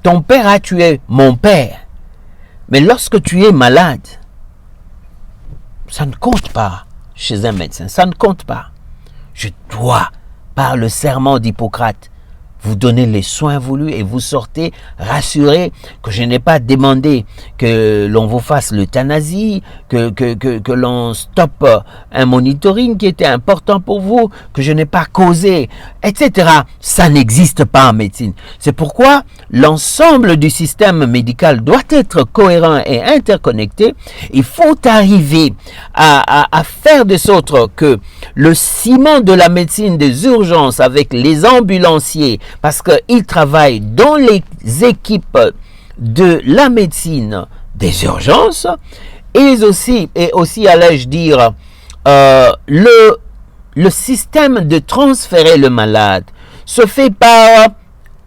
ton père a tué mon père, mais lorsque tu es malade, ça ne compte pas chez un médecin, ça ne compte pas. Je dois, par le serment d'Hippocrate, vous donnez les soins voulus et vous sortez rassuré que je n'ai pas demandé que l'on vous fasse l'euthanasie, que l'on stoppe un monitoring qui était important pour vous, que je n'ai pas causé, etc. Ça n'existe pas en médecine. C'est pourquoi l'ensemble du système médical doit être cohérent et interconnecté. Il faut arriver à faire de sorte que le ciment de la médecine des urgences avec les ambulanciers, parce qu'ils travaillent dans les équipes de la médecine des urgences, et aussi allais-je dire, le système de transférer le malade se fait par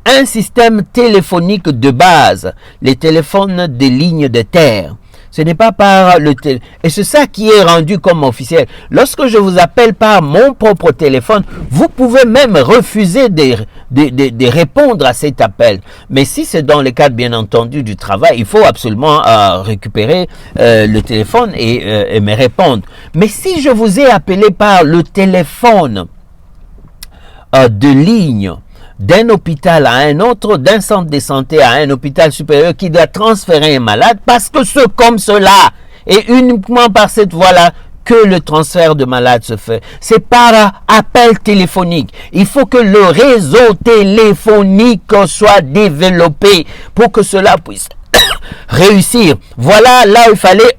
un système téléphonique de base, les téléphones des lignes de terre. Ce n'est pas par le téléphone. Et c'est ça qui est rendu comme officiel. Lorsque je vous appelle par mon propre téléphone, vous pouvez même refuser de répondre à cet appel. Mais si c'est dans le cadre, bien entendu, du travail, il faut absolument récupérer le téléphone et me répondre. Mais si je vous ai appelé par le téléphone de ligne, d'un hôpital à un autre, d'un centre de santé à un hôpital supérieur qui doit transférer un malade, parce que c'est comme cela, et uniquement par cette voie-là que le transfert de malade se fait. C'est par appel téléphonique. Il faut que le réseau téléphonique soit développé pour que cela puisse réussir. Voilà là où il fallait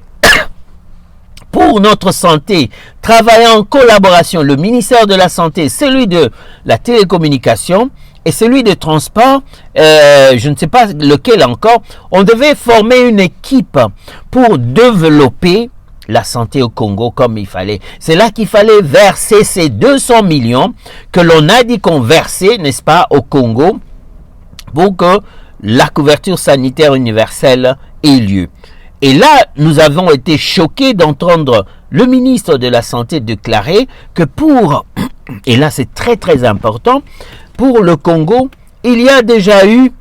pour notre santé, travailler en collaboration, le ministère de la Santé, celui de la télécommunication et celui de transport, je ne sais pas lequel encore, on devait former une équipe pour développer la santé au Congo comme il fallait. C'est là qu'il fallait verser ces 200 millions que l'on a dit qu'on versait, n'est-ce pas, au Congo pour que la couverture sanitaire universelle ait lieu. Et là, nous avons été choqués d'entendre le ministre de la Santé déclarer que et là c'est très très important, pour le Congo, il y a déjà eu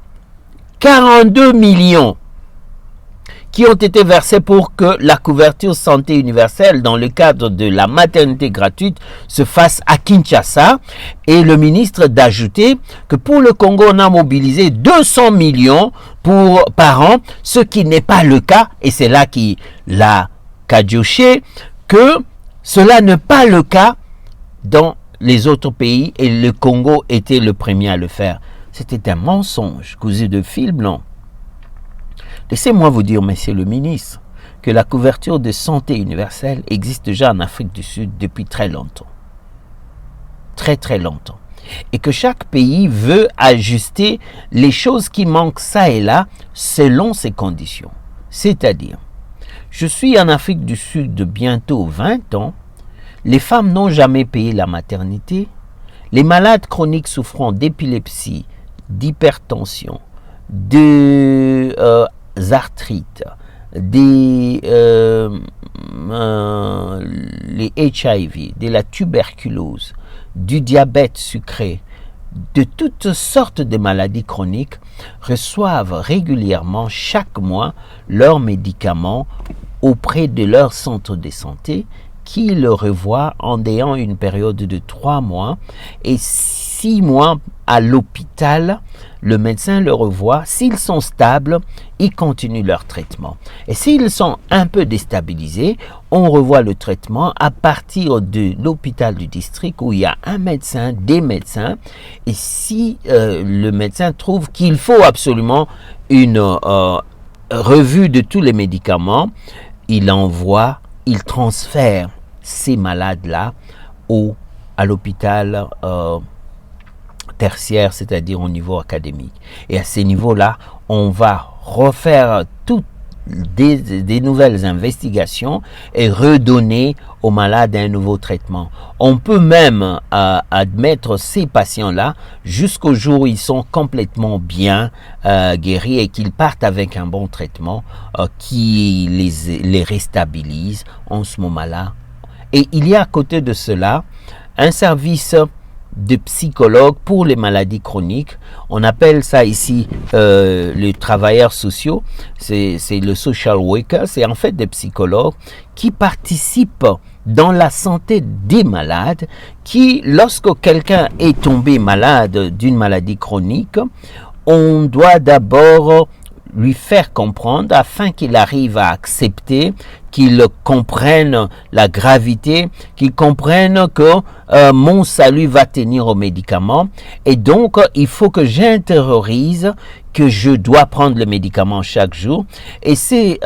42 millions qui ont été versés pour que la couverture santé universelle dans le cadre de la maternité gratuite se fasse à Kinshasa. Et le ministre d'ajouter que pour le Congo, on a mobilisé 200 millions par an, ce qui n'est pas le cas. Et c'est là qu'il a cadioché que cela n'est pas le cas dans les autres pays et le Congo était le premier à le faire. C'était un mensonge, cousu de fil blanc. Laissez-moi vous dire, monsieur le ministre, que la couverture de santé universelle existe déjà en Afrique du Sud depuis très longtemps. Très très longtemps. Et que chaque pays veut ajuster les choses qui manquent ça et là selon ses conditions. C'est-à-dire, je suis en Afrique du Sud de bientôt 20 ans, les femmes n'ont jamais payé la maternité, les malades chroniques souffrant d'épilepsie, d'hypertension, d'arthrite, les HIV, de la tuberculose, du diabète sucré, de toutes sortes de maladies chroniques reçoivent régulièrement chaque mois leurs médicaments auprès de leur centre de santé qui le revoit en ayant une période de 3 mois et 6 mois à l'hôpital. Le médecin le revoit. S'ils sont stables, ils continuent leur traitement. Et s'ils sont un peu déstabilisés, on revoit le traitement à partir de l'hôpital du district où il y a un médecin, des médecins. Et si le médecin trouve qu'il faut absolument une revue de tous les médicaments, il transfère ces malades-là à l'hôpital tertiaire, c'est-à-dire au niveau académique. Et à ces niveaux-là, on va refaire toutes des nouvelles investigations et redonner aux malades un nouveau traitement. On peut même admettre ces patients-là jusqu'au jour où ils sont complètement bien guéris et qu'ils partent avec un bon traitement qui les restabilise en ce moment-là. Et il y a à côté de cela un service de psychologues pour les maladies chroniques. On appelle ça ici les travailleurs sociaux. C'est le social worker. C'est en fait des psychologues qui participent dans la santé des malades, qui, lorsque quelqu'un est tombé malade d'une maladie chronique, on doit d'abord lui faire comprendre afin qu'il arrive à accepter, qu'il comprenne la gravité, qu'il comprenne que mon salut va tenir aux médicaments et donc il faut que j'intériorise que je dois prendre le médicament chaque jour. Et ces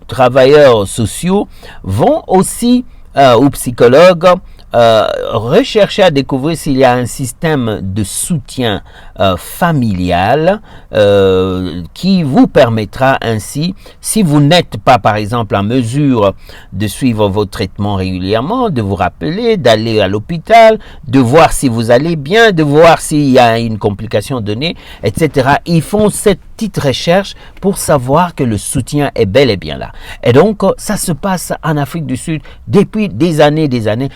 travailleurs sociaux vont aussi, ou psychologues, rechercher à découvrir s'il y a un système de soutien familial qui vous permettra ainsi, si vous n'êtes pas par exemple en mesure de suivre vos traitements régulièrement, de vous rappeler, d'aller à l'hôpital, de voir si vous allez bien, de voir s'il y a une complication donnée, etc. Ils font cette petite recherche pour savoir que le soutien est bel et bien là. Et donc, ça se passe en Afrique du Sud depuis des années,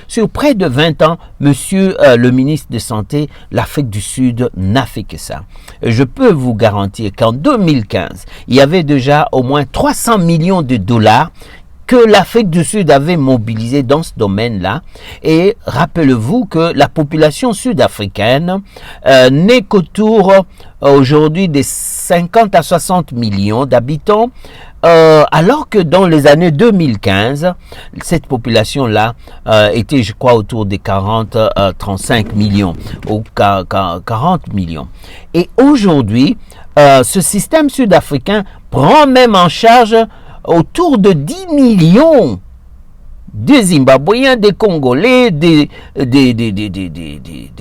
sur près de 20 ans, monsieur le ministre de Santé, l'Afrique du Sud n'a fait que ça. Je peux vous garantir qu'en 2015, il y avait déjà au moins 300 millions de dollars que l'Afrique du Sud avait mobilisé dans ce domaine-là. Et rappelez-vous que la population sud-africaine n'est qu'autour aujourd'hui des 50 à 60 millions d'habitants, alors que dans les années 2015, cette population-là était, je crois, autour des 35 millions ou 40 millions. Et aujourd'hui, ce système sud-africain prend même en charge autour de 10 millions des Zimbabwéens, des Congolais, des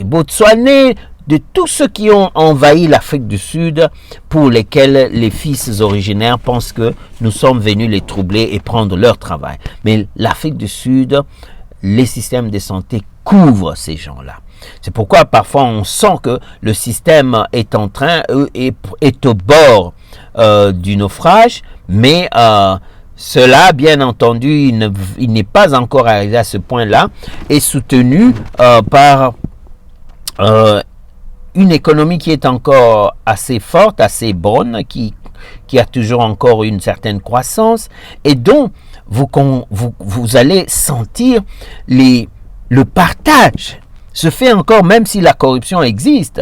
Botswanais, de tous ceux qui ont envahi l'Afrique du Sud, pour lesquels les fils originaires pensent que nous sommes venus les troubler et prendre leur travail. Mais l'Afrique du Sud, les systèmes de santé couvrent ces gens-là. C'est pourquoi parfois on sent que le système est en train, est au bord du naufrage, mais cela, bien entendu, il n'est pas encore arrivé à ce point-là, est soutenu par une économie qui est encore assez forte, assez bonne, qui a toujours encore une certaine croissance, et dont vous allez sentir le partage se fait encore, même si la corruption existe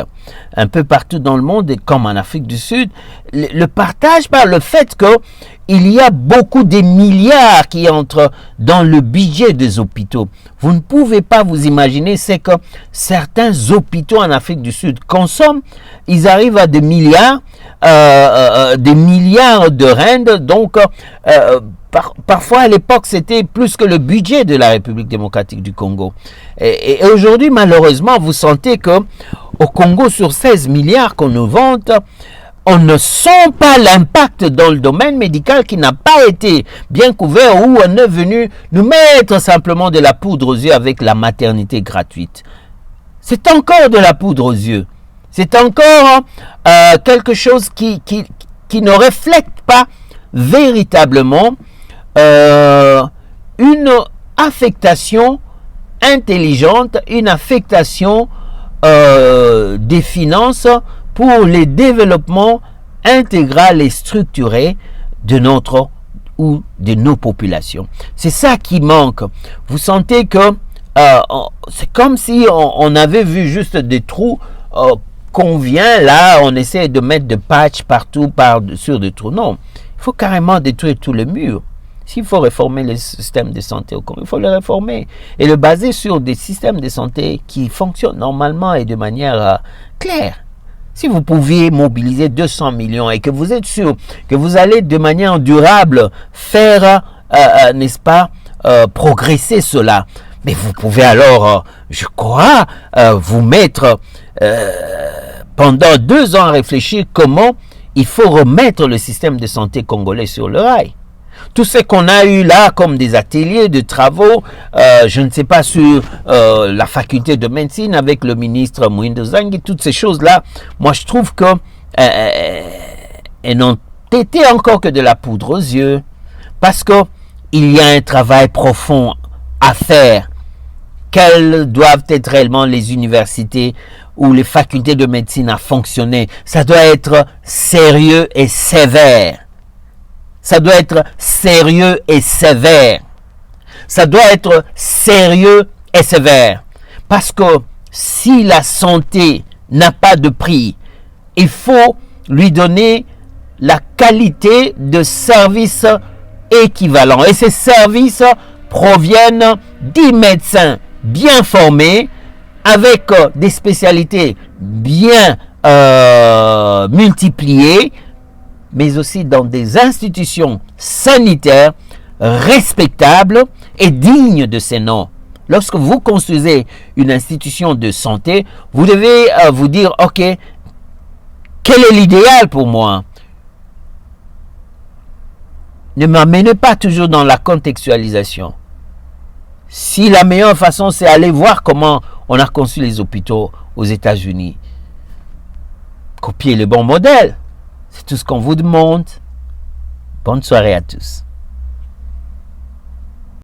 un peu partout dans le monde, et comme en Afrique du Sud, le partage par le fait qu'il y a beaucoup de milliards qui entrent dans le budget des hôpitaux. Vous ne pouvez pas vous imaginer, c'est que certains hôpitaux en Afrique du Sud consomment, ils arrivent à des milliards de rand, donc parfois à l'époque c'était plus que le budget de la République démocratique du Congo. Et aujourd'hui, malheureusement, vous sentez que au Congo, sur 16 milliards qu'on nous vante, on ne sent pas l'impact dans le domaine médical qui n'a pas été bien couvert, où on est venu nous mettre simplement de la poudre aux yeux avec la maternité gratuite. C'est encore de la poudre aux yeux. C'est encore quelque chose qui ne reflète pas véritablement une affectation intelligente, une affectation des finances pour le développement intégral et structuré de notre ou de nos populations. C'est ça qui manque. Vous sentez que c'est comme si on avait vu juste des trous qu'on vient là, on essaie de mettre de patch partout sur des trous. Non, il faut carrément détruire tous les murs. S'il faut réformer le système de santé au Congo, il faut le réformer et le baser sur des systèmes de santé qui fonctionnent normalement et de manière claire. Si vous pouviez mobiliser 200 millions et que vous êtes sûr que vous allez de manière durable faire, n'est-ce pas, progresser cela, mais vous pouvez alors, je crois, vous mettre pendant 2 ans à réfléchir comment il faut remettre le système de santé congolais sur le rail. Tout ce qu'on a eu là comme des ateliers de travaux, je ne sais pas, sur la faculté de médecine avec le ministre Mwindo Zangi, toutes ces choses-là, moi je trouve que elles n'ont été encore que de la poudre aux yeux, parce que il y a un travail profond à faire. Quelles doivent être réellement les universités ou les facultés de médecine à fonctionner? Ça doit être sérieux et sévère. Ça doit être sérieux et sévère. Ça doit être sérieux et sévère. Parce que si la santé n'a pas de prix, il faut lui donner la qualité de service équivalent. Et ces services proviennent des médecins bien formés, avec des spécialités bien multipliées, mais aussi dans des institutions sanitaires respectables et dignes de ces noms. Lorsque vous construisez une institution de santé, vous devez vous dire, ok, quel est l'idéal pour moi? Ne m'amenez pas toujours dans la contextualisation. Si la meilleure façon, c'est aller voir comment on a conçu les hôpitaux aux États-Unis, copier le bon modèle. C'est tout ce qu'on vous demande. Bonne soirée à tous.